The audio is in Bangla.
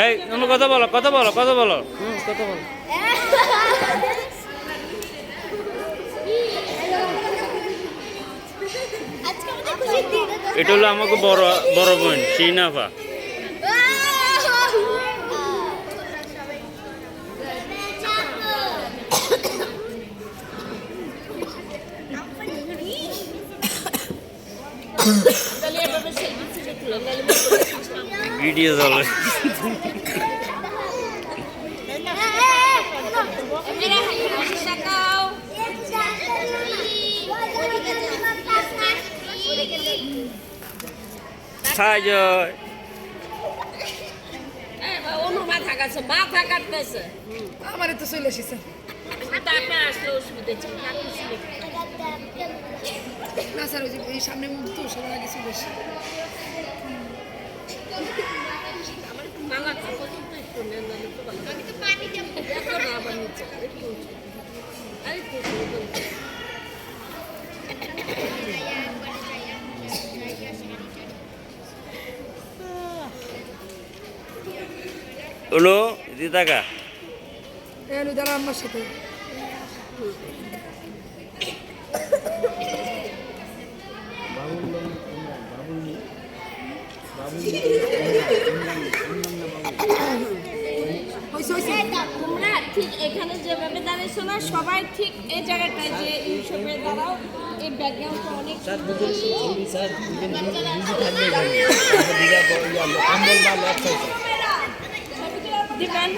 এই তুমি কথা বলো কথা বলো কথা বলো কথা বলো। এটা হলো আমাকে বড় বড় বোন শিনাফা। ভিডিও চলে আমার তো চলে এসেছে না স্যার, ওই যে এই সামনে মুখ তো সবার আগে চলে এসে হলো দিদাকা দাঁড়া আমার সাথে। তোমরা ঠিক এখানে যেভাবে দাঁড়িয়েছো না, সবাই ঠিক এই জায়গাটায় যে এইসবে দাঁড়াও। এই ব্যাকগ্রাউন্ডটা অনেক দিবেন।